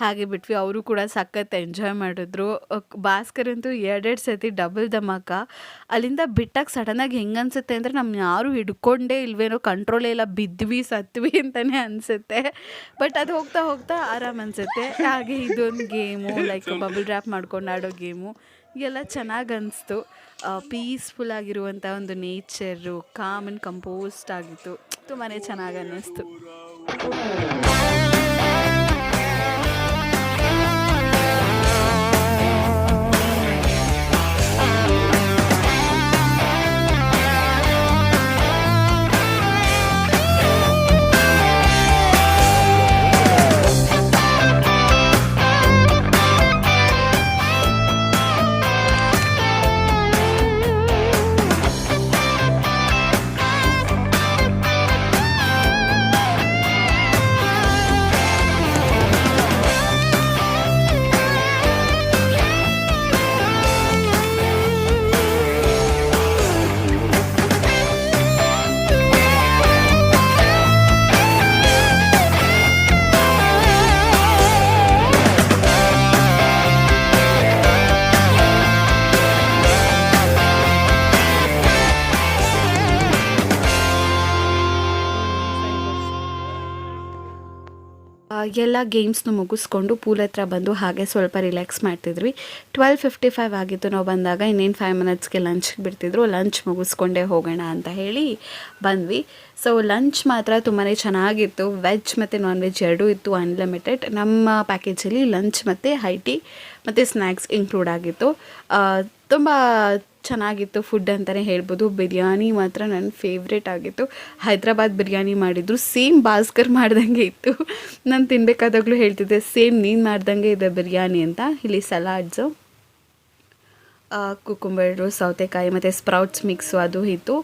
ಹಾಗೆ ಬಿಟ್ವಿ. ಅವರು ಕೂಡ ಸಖತ್ ಎಂಜಾಯ್ ಮಾಡಿದ್ರು. ಭಾಸ್ಕರ್ ಅಂತೂ ಎರಡೆರಡು ಸತಿ ಡಬಲ್ ಧಮಾಕ. ಅಲ್ಲಿಂದ ಬಿಟ್ಟಾಗ ಸಡನ್ನಾಗಿ ಹೆಂಗೆ ಅನಿಸುತ್ತೆ ಅಂದರೆ ನಮ್ಮ ಯಾರೂ ಹಿಡ್ಕೊಂಡೇ ಇಲ್ವೇನೋ, ಕಂಟ್ರೋಲೇ ಇಲ್ಲ, ಬಿದ್ವಿ ಸತ್ವಿ ಅಂತಲೇ ಅನಿಸುತ್ತೆ. ಬಟ್ ಅದು ಹೋಗ್ತಾ ಹೋಗ್ತಾ ಆರಾಮ್ ಅನಿಸುತ್ತೆ. ಹಾಗೆ ಇದೊಂದು ಗೇಮು, ಲೈಕ್ ಬಬಲ್ ರ್ಯಾಪ್ ಮಾಡ್ಕೊಂಡು ಆಡೋ ಗೇಮು ಎಲ್ಲ ಚೆನ್ನಾಗಿ ಅನಿಸ್ತು. ಪೀಸ್ಫುಲ್ ಆಗಿರುವಂಥ ಒಂದು ನೇಚರು, ಕಾಮ್ ಆ್ಯಂಡ್ ಕಂಪೋಸ್ಟ್ ಆಗಿತ್ತು. ತುಂಬಾ ಚೆನ್ನಾಗಿ ಅನ್ನಿಸ್ತು. ಎಲ್ಲ ಗೇಮ್ಸ್ನು ಮುಗಿಸ್ಕೊಂಡು ಪೂಲ್ ಹತ್ರ ಬಂದು ಹಾಗೆ ಸ್ವಲ್ಪ ರಿಲ್ಯಾಕ್ಸ್ ಮಾಡ್ತಿದ್ವಿ. 12:55 ಆಗಿತ್ತು ನಾವು ಬಂದಾಗ. ಇನ್ನೇನು 5 ಮಿನಿಟ್ಸ್ಗೆ ಲಂಚ್ಗೆ ಬಿಡ್ತಿದ್ರು. ಲಂಚ್ ಮುಗಿಸ್ಕೊಂಡೇ ಹೋಗೋಣ ಅಂತ ಹೇಳಿ ಬಂದ್ವಿ. ಸೊ ಲಂಚ್ ಮಾತ್ರ ತುಂಬಾ ಚೆನ್ನಾಗಿತ್ತು. ವೆಜ್ ಮತ್ತು ನಾನ್ ವೆಜ್ ಎರಡೂ ಇತ್ತು, ಅನ್ಲಿಮಿಟೆಡ್. ನಮ್ಮ ಪ್ಯಾಕೇಜಲ್ಲಿ ಲಂಚ್ ಮತ್ತು ಹೈ ಟೀ ಮತ್ತು ಸ್ನ್ಯಾಕ್ಸ್ ಇನ್ಕ್ಲೂಡ್ ಆಗಿತ್ತು. ತುಂಬ ಚೆನ್ನಾಗಿತ್ತು ಫುಡ್ ಅಂತಲೇ ಹೇಳ್ಬೋದು. ಬಿರಿಯಾನಿ ಮಾತ್ರ ನನ್ನ ಫೇವ್ರೇಟ್ ಆಗಿತ್ತು. ಹೈದ್ರಾಬಾದ್ ಬಿರಿಯಾನಿ ಮಾಡಿದ್ರು, ಸೇಮ್ ಭಾಸ್ಕರ್ ಮಾಡ್ದಂಗೆ ಇತ್ತು. ನಾನು ತಿನ್ನಬೇಕಾದಾಗಲೂ ಹೇಳ್ತಿದ್ದೆ, ಸೇಮ್ ನೀನು ಮಾಡ್ದಂಗೆ ಇದೆ ಬಿರಿಯಾನಿ ಅಂತ. ಇಲ್ಲಿ ಸಲಾಡ್ಸು, ಕುಕುಂಬರು, ಸೌತೆಕಾಯಿ ಮತ್ತು ಸ್ಪ್ರೌಟ್ಸ್ ಮಿಕ್ಸು ಅದು ಇತ್ತು.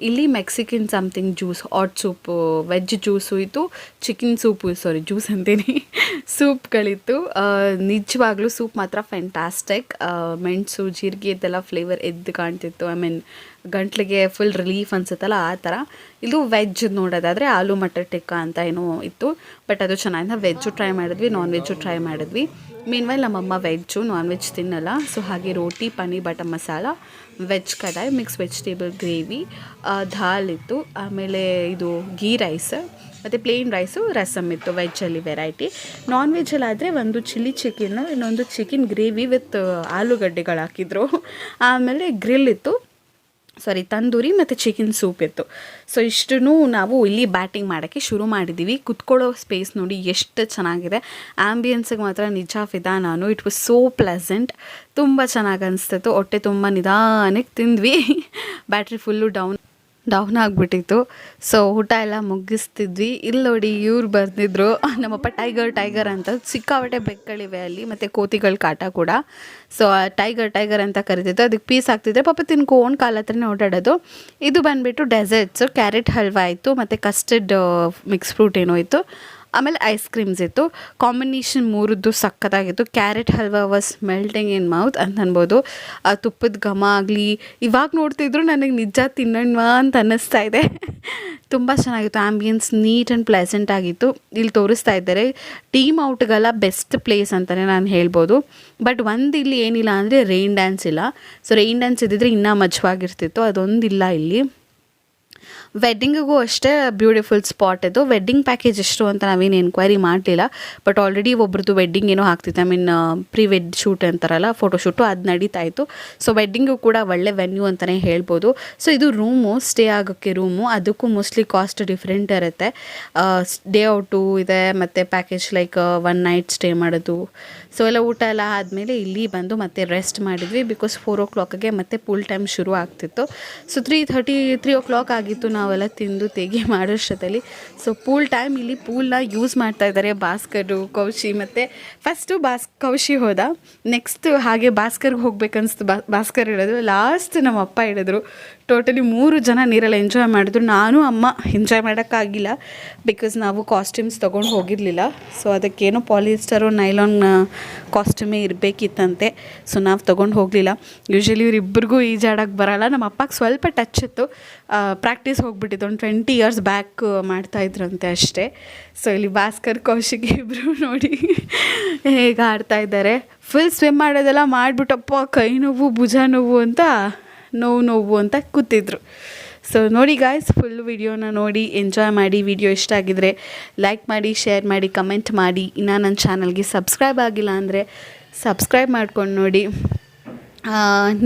ಇಲ್ಲಿ Mexican something juice, hot soup, veg juice ಇತ್ತು. ಚಿಕನ್ ಸೂಪು, ಜ್ಯೂಸ್ ಅಂತೀನಿ, ಸೂಪ್ಗಳಿತ್ತು. ನಿಜವಾಗ್ಲೂ ಸೂಪ್ ಮಾತ್ರ ಫ್ಯಾಂಟಾಸ್ಟಿಕ್. ಮೆಣಸು, ಜೀರಿಗೆ ಇದೆಲ್ಲ ಫ್ಲೇವರ್ ಎದ್ದು ಕಾಣ್ತಿತ್ತು. ಐ ಮೀನ್ ಗಂಟ್ಲಿಗೆ ಫುಲ್ ರಿಲೀಫ್ ಅನಿಸುತ್ತಲ್ಲ ಆ ಥರ. ಇದು ವೆಜ್ ನೋಡೋದಾದರೆ ಆಲೂ ಮಟರ್ ಟಿಕ್ಕಾ ಅಂತ ಏನೋ ಇತ್ತು, ಬಟ್ ಅದು ಚೆನ್ನಾಗಿದೆ. ವೆಜ್ಜು ಟ್ರೈ ಮಾಡಿದ್ವಿ, ನಾನ್ ವೆಜ್ಜು ಟ್ರೈ ಮಾಡಿದ್ವಿ. ಮೀನ್ವೈಲ್ ನಮ್ಮಮ್ಮ ವೆಜ್ಜು, ನಾನ್ ವೆಜ್ ತಿನ್ನಲ್ಲ. ಸೊ ಹಾಗೆ ರೋಟಿ, ಪನ್ನೀರ್ ಬಟರ್ ಮಸಾಲ, ವೆಜ್ ಕಡಾಯಿ, ಮಿಕ್ಸ್ ವೆಜಿಟೇಬಲ್ ಗ್ರೇವಿ, ದಾಲ್ ಇತ್ತು. ಆಮೇಲೆ ಇದು ಗೀ ರೈಸ್ ಮತ್ತು ಪ್ಲೇನ್ ರೈಸು, ರಸಮ್ ಇತ್ತು. ವೆಜ್ಜಲ್ಲಿ ವೆರೈಟಿ. ನಾನ್ ವೆಜ್ಜಲ್ಲಾದರೆ ಒಂದು ಚಿಲ್ಲಿ ಚಿಕನ್ನು, ಇನ್ನೊಂದು ಚಿಕನ್ ಗ್ರೇವಿ ವಿತ್ ಆಲೂಗಡ್ಡೆಗಳು ಹಾಕಿದ್ರು. ಆಮೇಲೆ ಗ್ರಿಲ್ ಇತ್ತು, ತಂದೂರಿ ಮತ್ತು ಚಿಕನ್ ಸೂಪ್ ಇತ್ತು. ಸೊ ಇಷ್ಟನ್ನು ನಾವು ಇಲ್ಲಿ ಬ್ಯಾಟಿಂಗ್ ಮಾಡೋಕ್ಕೆ ಶುರು ಮಾಡಿದ್ದೀವಿ. ಕುತ್ಕೊಳ್ಳೋ ಸ್ಪೇಸ್ ನೋಡಿ ಎಷ್ಟು ಚೆನ್ನಾಗಿದೆ. ಆ್ಯಂಬಿಯನ್ಸಿಗೆ ಮಾತ್ರ ನಿಜ ಫಿದಾ ನಾನು. It was so pleasant. ತುಂಬ ಚೆನ್ನಾಗಿ ಅನಿಸ್ತಿತ್ತು. ಹೊಟ್ಟೆ ತುಂಬ ನಿಧಾನಕ್ಕೆ ತಿಂದ್ವಿ. ಬ್ಯಾಟ್ರಿ ಫುಲ್ಲು ಡೌನ್ ಆಗಿಬಿಟ್ಟಿತ್ತು. ಸೊ ಊಟ ಎಲ್ಲ ಮುಗಿಸ್ತಿದ್ವಿ. ಇಲ್ಲಿ ನೋಡಿ ಇವ್ರು ಬರ್ತಿದ್ರು, ನಮ್ಮಪ್ಪ ಟೈಗರ್ ಅಂತ. ಸಿಕ್ಕಾಪಟ್ಟೆ ಬೆಕ್ಕಳಿವೆ ಅಲ್ಲಿ, ಮತ್ತು ಕೋತಿಗಳ ಕಾಟ ಕೂಡ. ಸೊ ಟೈಗರ್ ಅಂತ ಕರಿತಿತ್ತು. ಅದಕ್ಕೆ ಪೀಸ್ ಹಾಕ್ತಿದ್ರೆ ಪಾಪ ತಿನ್ಕೊಂಡು ಕಾಲ ಹತ್ರನೇ ಓಡಾಡೋದು. ಇದು ಬಂದುಬಿಟ್ಟು ಡೆಸರ್ಟ್ಸು, ಕ್ಯಾರೆಟ್ ಹಲ್ವಾ ಇತ್ತು ಮತ್ತು ಕಸ್ಟರ್ಡ್ ಮಿಕ್ಸ್ ಫ್ರೂಟ್ ಏನೋ ಇತ್ತು. ಆಮೇಲೆ ಐಸ್ ಕ್ರೀಮ್ಸ್ ಇತ್ತು. ಕಾಂಬಿನೇಷನ್ ಮೂರದ್ದು ಸಖತ್ತಾಗಿತ್ತು. Carrot halwa was melting in mouth ಅಂತ ಅನ್ಬೋದು. ಆ ತುಪ್ಪದ ಘಮ ಆಗಲಿ, ಇವಾಗ ನೋಡ್ತಿದ್ರು ನನಗೆ ನಿಜ ತಿನ್ನೋಣ ಅಂತ ಅನ್ನಿಸ್ತಾ ಇದೆ. ತುಂಬ ಚೆನ್ನಾಗಿತ್ತು. ಆ್ಯಂಬಿಯನ್ಸ್ ನೀಟ್ ಆ್ಯಂಡ್ ಪ್ಲೆಸೆಂಟ್ ಆಗಿತ್ತು. ಇಲ್ಲಿ ತೋರಿಸ್ತಾ ಇದ್ದಾರೆ ಟೀಮ್ ಔಟ್ಗೆಲ್ಲ ಬೆಸ್ಟ್ ಪ್ಲೇಸ್ ಅಂತಲೇ ನಾನು ಹೇಳ್ಬೋದು. ಬಟ್ ಒಂದು ಇಲ್ಲಿ ಏನಿಲ್ಲ ಅಂದರೆ ರೈನ್ ಡ್ಯಾನ್ಸ್ ಇಲ್ಲ. ಸೊ ರೈನ್ ಡ್ಯಾನ್ಸ್ ಇದ್ದಿದ್ರೆ ಇನ್ನೂ ಮಜವಾಗಿರ್ತಿತ್ತು. ಅದೊಂದಿಲ್ಲ ಇಲ್ಲಿ. ವೆಡ್ಡಿಂಗಿಗೂ ಅಷ್ಟೇ ಬ್ಯೂಟಿಫುಲ್ ಸ್ಪಾಟ್ ಇದು. ವೆಡ್ಡಿಂಗ್ ಪ್ಯಾಕೇಜ್ ಎಷ್ಟು ಅಂತ ನಾವೇನು ಎನ್ಕ್ವೈರಿ ಮಾಡಲಿಲ್ಲ. ಬಟ್ ಆಲ್ರೆಡಿ ಒಬ್ರದ್ದು ವೆಡ್ಡಿಂಗ್ ಏನೋ ಆಗ್ತಿತ್ತು. I mean pre wed shoot ಅಂತಾರಲ್ಲ, ಫೋಟೋಶೂಟು, ಅದು ನಡೀತಾ ಇತ್ತು. ಸೊ ವೆಡ್ಡಿಂಗು ಕೂಡ ಒಳ್ಳೆ ವೆನ್ಯೂ ಅಂತಲೇ ಹೇಳ್ಬೋದು. ಸೊ ಇದು ರೂಮು, ಸ್ಟೇ ಆಗೋಕ್ಕೆ ರೂಮು. ಅದಕ್ಕೂ ಮೋಸ್ಟ್ಲಿ ಕಾಸ್ಟ್ ಡಿಫ್ರೆಂಟ್ ಇರುತ್ತೆ. ಡೇ ಔಟು ಇದೆ ಮತ್ತು ಪ್ಯಾಕೇಜ್ ಲೈಕ್ 1 ನೈಟ್ ಸ್ಟೇ ಮಾಡೋದು. ಸೊ ಎಲ್ಲ ಊಟ ಎಲ್ಲ ಆದಮೇಲೆ ಇಲ್ಲಿ ಬಂದು ಮತ್ತೆ ರೆಸ್ಟ್ ಮಾಡಿದ್ವಿ. ಬಿಕಾಸ್ 4 o'clockಗೆ ಮತ್ತೆ ಪೂಲ್ ಟೈಮ್ ಶುರು ಆಗ್ತಿತ್ತು. ಸೊ 3 o'clock ಆಗಿತ್ತು ನಾವೆಲ್ಲ ತಿಂದು ತೆಗಿ ಮಾಡೋಷ್ಟರಲ್ಲಿ. ಸೊ ಪೂಲ್ ಟೈಮ್ ಇಲ್ಲಿ ಪೂಲ್ನ ಯೂಸ್ ಮಾಡ್ತಾ ಇದ್ದಾರೆ ಭಾಸ್ಕರು, ಕೌಶಿ. ಮತ್ತು ಫಸ್ಟು ಕೌಶಿ ಹೋದ. ನೆಕ್ಸ್ಟ್ ಹಾಗೆ ಭಾಸ್ಕರ್ಗೆ ಹೋಗ್ಬೇಕನ್ನಿಸ್ತು. ಭಾಸ್ಕರ್ ಹೇಳಿದ್ರು. ಲಾಸ್ಟ್ ನಮ್ಮ ಅಪ್ಪ ಹೇಳಿದ್ರು. ಟೋಟಲಿ 3 ಜನ ನೀರಲ್ಲಿ ಎಂಜಾಯ್ ಮಾಡಿದ್ರು. ನಾನು ಅಮ್ಮ ಎಂಜಾಯ್ ಮಾಡೋಕ್ಕಾಗಿಲ್ಲ ಬಿಕಾಸ್ ನಾವು ಕಾಸ್ಟ್ಯೂಮ್ಸ್ ತೊಗೊಂಡು ಹೋಗಿರಲಿಲ್ಲ. ಸೊ ಅದಕ್ಕೇನೋ ಪಾಲಿಸ್ಟರು ನೈಲಾನ್ ಕಾಸ್ಟ್ಯೂಮೇ ಇರಬೇಕಿತ್ತಂತೆ. ಸೊ ನಾವು ತೊಗೊಂಡು ಹೋಗಲಿಲ್ಲ. ಯೂಶ್ವಲಿ ಇವರಿಬ್ಬರಿಗೂ ಈಜಾಡೋಕ್ಕೆ ಬರೋಲ್ಲ. ನಮ್ಮ ಅಪ್ಪಗೆ ಸ್ವಲ್ಪ ಟಚ್ ಇತ್ತು, ಪ್ರಾಕ್ಟೀಸ್ ಹೋಗ್ಬಿಟ್ಟಿತ್ತು. ಒಂದು 20 years ಬ್ಯಾಕ್ ಮಾಡ್ತಾಯಿದ್ರಂತೆ ಅಷ್ಟೇ. ಸೊ ಇಲ್ಲಿ ಭಾಸ್ಕರ್ ಕೌಶಿಕ್ ಇಬ್ಬರು ನೋಡಿ ಹೇಗೆ ಆಡ್ತಾಯಿದ್ದಾರೆ. ಫುಲ್ ಸ್ವಿಮ್ ಮಾಡೋದೆಲ್ಲ ಮಾಡಿಬಿಟ್ಟಪ್ಪ ಕೈ ನೋವು ಭುಜ ನೋವು ಅಂತ ನೋವು ಅಂತ ಕೂತಿದ್ರು. ಸೊ ನೋಡಿ ಗಾಯ್ಸ್, ಫುಲ್ ವಿಡಿಯೋನ ನೋಡಿ ಎಂಜಾಯ್ ಮಾಡಿ. ವಿಡಿಯೋ ಇಷ್ಟ ಆಗಿದ್ರೆ ಲೈಕ್ ಮಾಡಿ, ಶೇರ್ ಮಾಡಿ, ಕಮೆಂಟ್ ಮಾಡಿ. ಇನ್ನು ನನ್ನ ಚಾನಲ್ಗೆ ಸಬ್ಸ್ಕ್ರೈಬ್ ಆಗಿಲ್ಲ ಅಂದರೆ ಸಬ್ಸ್ಕ್ರೈಬ್ ಮಾಡ್ಕೊಂಡು ನೋಡಿ.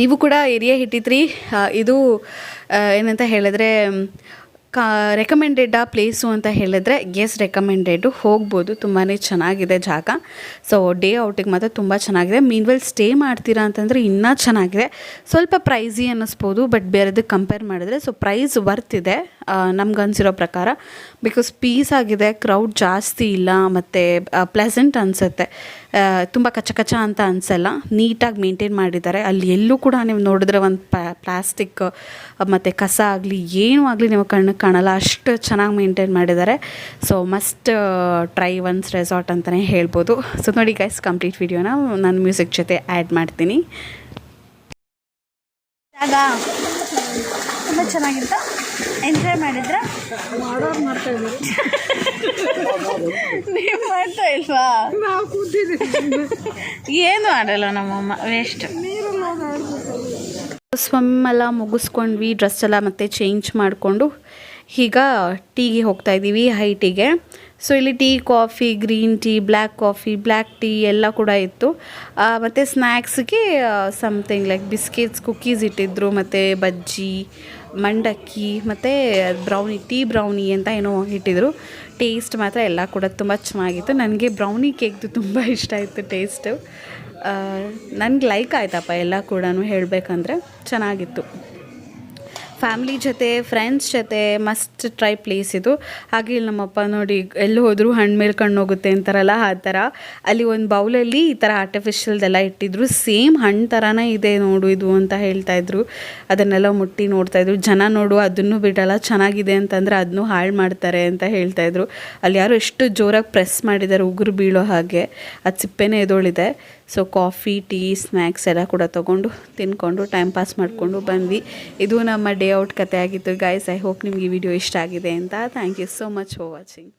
ನೀವು ಕೂಡ ಏರಿಯಾ ಹಿಟ್ಟಿದ್ರಿ. ಇದು ಏನಂತ ಹೇಳಿದ್ರೆ ರೆಕಮೆಂಡೆಡ್ ಪ್ಲೇಸು ಅಂತ ಹೇಳಿದ್ರೆ ಎಸ್ ರೆಕಮೆಂಡೆಡು, ಹೋಗ್ಬೋದು. ತುಂಬಾ ಚೆನ್ನಾಗಿದೆ ಜಾಗ. ಸೊ ಡೇ ಔಟಿಗೆ ಮಾತ್ರ ತುಂಬ ಚೆನ್ನಾಗಿದೆ. ಮೀನ್ವೆಲ್ ಸ್ಟೇ ಮಾಡ್ತೀರಾ ಅಂತಂದರೆ ಇನ್ನೂ ಚೆನ್ನಾಗಿದೆ. ಸ್ವಲ್ಪ ಪ್ರೈಸಿ ಅನ್ನಿಸ್ಬೋದು, ಬಟ್ ಬೇರೆದಕ್ಕೆ ಕಂಪೇರ್ ಮಾಡಿದ್ರೆ ಸೊ ಪ್ರೈಸ್ ವರ್ತ್ ಇದೆ ನಮ್ಗೆ ಅನಿಸಿರೋ ಪ್ರಕಾರ. ಬಿಕಾಸ್ ಪೀಸ್ ಆಗಿದೆ, ಕ್ರೌಡ್ ಜಾಸ್ತಿ ಇಲ್ಲ, ಮತ್ತು ಪ್ಲೆಸೆಂಟ್ ಅನಿಸುತ್ತೆ. ತುಂಬ ಕಚ ಅಂತ ಅನಿಸಲ್ಲ. ನೀಟಾಗಿ ಮೇಂಟೈನ್ ಮಾಡಿದ್ದಾರೆ. ಅಲ್ಲಿ ಎಲ್ಲೂ ಕೂಡ ನೀವು ನೋಡಿದ್ರೆ ಒಂದು ಪ್ಲಾಸ್ಟಿಕ್ ಮತ್ತು ಕಸ ಆಗಲಿ ಏನೂ ಆಗಲಿ ನೀವು ಕಣ್ಣಿಗೆ ಕಾಣಲ್ಲ, ಅಷ್ಟು ಚೆನ್ನಾಗಿ ಮೇಂಟೈನ್ ಮಾಡಿದ್ದಾರೆ. So must try once resort ಅಂತಲೇ ಹೇಳ್ಬೋದು. ಸೊ ನೋಡಿ ಗೈಸ್, ಕಂಪ್ಲೀಟ್ ವಿಡಿಯೋನ ನಾನು ಮ್ಯೂಸಿಕ್ ಜೊತೆ ಆ್ಯಡ್ ಮಾಡ್ತೀನಿ. ಜಾಗ ತುಂಬ ಚೆನ್ನಾಗಿತ್ತ. ಎಂಜಾಯ್ ಮಾಡಿದ್ರೆ ಮಾಡೋರು ಮಾಡ್ತಾ ಇದ್ದೀವಿ. ನೀವು ಮಾಡ್ತಾ ಇಲ್ವಾ? ನಾವು ಕೂತಿದ್ದೀವಿ. ಏನು ಆಡಲ್ಲ ನಮ್ಮಮ್ಮ, ವೇಸ್ಟ್. ಸ್ವಿಮ್ ಎಲ್ಲ ಮುಗಿಸ್ಕೊಂಡ್ವಿ, ಡ್ರೆಸ್ ಎಲ್ಲ ಮತ್ತೆ ಚೇಂಜ್ ಮಾಡಿಕೊಂಡು ಈಗ ಟೀಗೆ ಹೋಗ್ತಾಯಿದ್ದೀವಿ, ಹೈ ಟೀಗೆ. ಸೊ ಇಲ್ಲಿ tea, coffee, green tea, black coffee, black tea ಎಲ್ಲ ಕೂಡ ಇತ್ತು. ಮತ್ತು ಸ್ನ್ಯಾಕ್ಸ್ಗೆ ಸಮಥಿಂಗ್ ಲೈಕ್ ಬಿಸ್ಕೆಟ್ಸ್, ಕುಕ್ಕೀಸ್ ಇಟ್ಟಿದ್ದರು, ಮತ್ತು ಬಜ್ಜಿ, ಮಂಡಕ್ಕಿ, ಮತ್ತು ಟೀ ಬ್ರೌನಿ ಅಂತ ಏನೋ ಇಟ್ಟಿದ್ರು. ಟೇಸ್ಟ್ ಮಾತ್ರ ಎಲ್ಲ ಕೂಡ ತುಂಬ ಚೆನ್ನಾಗಿತ್ತು. ನನಗೆ ಬ್ರೌನಿ ಕೇಕ್ದು ತುಂಬ ಇಷ್ಟ ಆಯಿತು ಟೇಸ್ಟು. ನನಗೆ ಲೈಕ್ ಆಯ್ತಪ್ಪ ಎಲ್ಲ ಕೂಡ ಹೇಳಬೇಕಂದ್ರೆ. ಚೆನ್ನಾಗಿತ್ತು. ಫ್ಯಾಮ್ಲಿ ಜೊತೆ, ಫ್ರೆಂಡ್ಸ್ ಜೊತೆ ಮಸ್ಟ್ ಟ್ರೈ ಪ್ಲೇಸ್ ಇದು. ಹಾಗೆ ಇಲ್ಲಿ ನಮ್ಮಪ್ಪ ನೋಡಿ ಎಲ್ಲಿ ಹೋದರೂ ಹಣ್ಣು ಮೇಲೆ ಕಣ್ಣು ಹೋಗುತ್ತೆ ಅಂತಾರಲ್ಲ ಆ ಥರ. ಅಲ್ಲಿ ಒಂದು ಬೌಲಲ್ಲಿ ಈ ಥರ ಆರ್ಟಿಫಿಷಿಯಲ್ದೆಲ್ಲ ಇಟ್ಟಿದ್ರು. ಸೇಮ್ ಹಣ್ಣು ಥರನೇ ಇದೆ ನೋಡು ಇದು ಅಂತ ಹೇಳ್ತಾಯಿದ್ರು. ಅದನ್ನೆಲ್ಲ ಮುಟ್ಟಿ ನೋಡ್ತಾಯಿದ್ರು. ಜನ ನೋಡು ಅದನ್ನು ಬಿಡಲ್ಲ, ಚೆನ್ನಾಗಿದೆ ಅಂತಂದರೆ ಅದನ್ನು ಹಾಳು ಮಾಡ್ತಾರೆ ಅಂತ ಹೇಳ್ತಾಯಿದ್ರು. ಅಲ್ಲಿ ಯಾರು ಎಷ್ಟು ಜೋರಾಗಿ ಪ್ರೆಸ್ ಮಾಡಿದ್ದಾರೆ ಉಗುರು ಬೀಳೋ ಹಾಗೆ. ಅದು ಸಿಪ್ಪೆನೇ ಎದೋಳಿದೆ. ಸೊ ಕಾಫಿ, ಟೀ, ಸ್ನ್ಯಾಕ್ಸ್ ಎಲ್ಲ ಕೂಡ ತೊಗೊಂಡು ತಿನ್ಕೊಂಡು ಟೈಮ್ ಪಾಸ್ ಮಾಡಿಕೊಂಡು ಬಂದ್ವಿ. ಇದು ನಮ್ಮ ಡೇ ಔಟ್ ಕತೆ ಆಗಿತ್ತು ಗೈಸ್. ಐ ಹೋಪ್ ನಿಮಗೆ ಈ ವಿಡಿಯೋ ಇಷ್ಟ ಆಗಿದೆ ಅಂತ. Thank you so much for watching.